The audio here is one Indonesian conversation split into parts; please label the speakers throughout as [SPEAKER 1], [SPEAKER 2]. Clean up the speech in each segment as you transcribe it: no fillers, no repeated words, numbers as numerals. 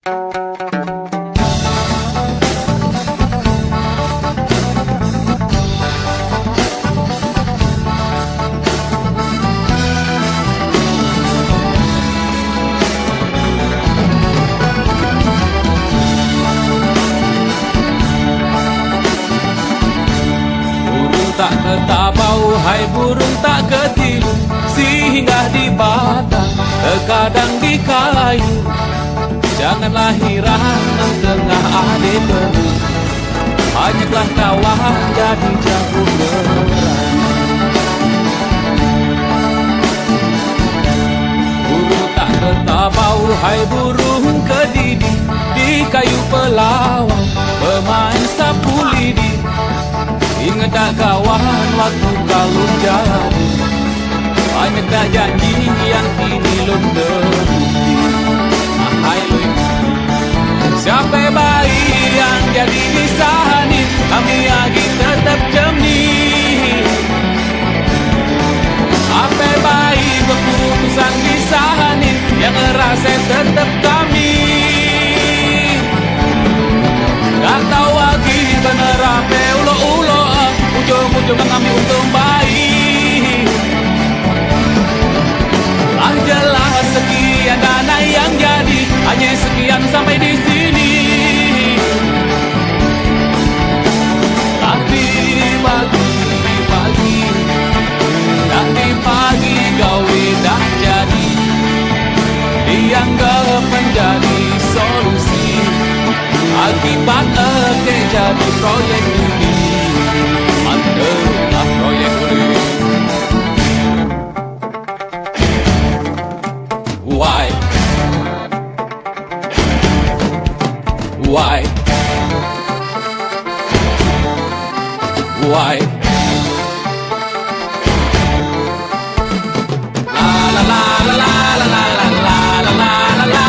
[SPEAKER 1] Tak ketabau, hai burung tak ketilu, singgah di batang, terkadang di kayu. Janganlah hirang tengah ade tebu, banyaklah kawan jadi jago berang. Burung tak ketabau, hai burung kedidi, di kayu pelawang, pemain sapu lidi. Ingat tak kawan waktu kalung jadi, banyak dah janji yang kini belum terbukti. Hai lui, siapa bayi yang jadi disahani, kami lagi tetap jernih. Apa bayi keputusan disahani, yang ngerasa tetap kami. Tak tahu lagi bener apa ulo-ulo, ujung-ujung kami untung baik. Jelas sekian dana yang jadi, hanya sekian sampai di sini. Tapi pagi, nanti pagi gawe dah jadi, dianggap menjadi solusi. Akibat jadi proyek ini, mantaplah proyek ini. Why? Why? Why? La la la la la la la la la la la la.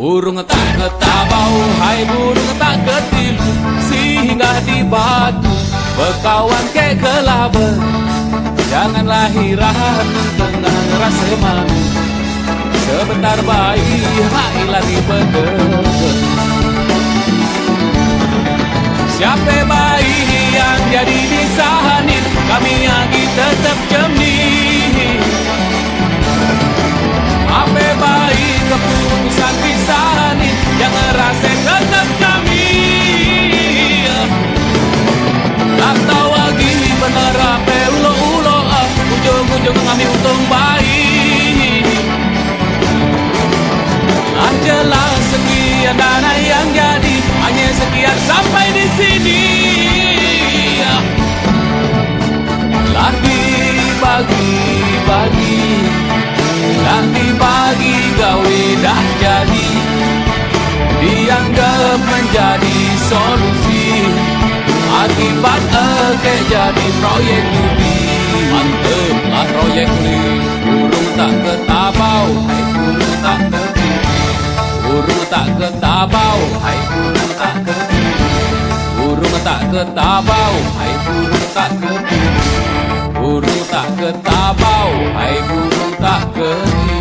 [SPEAKER 1] Burung tak ketabau, hai burung tak ketilu, singgah di batu, berkawan ke kelaba. Janganlah hiraukan tengah rasa malu, sebentar bayi hai lari bener. Siapa bayi yang jadi disahanin, kami lagi tetap jernih. Apa bayi keputusan disahanin, yang ngerasa tetap kami. Tak tahu lagi bener apa ulo-ulo, ujung-ujung kami untung baik. Jelas sekian dana yang jadi, hanya sekian sampai di sini. Lagi bagi-bagi, nanti pagi gawe dah jadi, dianggap menjadi solusi. Akibat jadi proyek ini, mantaplah proyek ini. Burung tak ketabau, hai burung tak ketilu, burung tak ketabau, hai burung tak ketilu, burung tak ketabau, hai burung tak ketilu, burung tak ketabau, hai burung tak ketilu.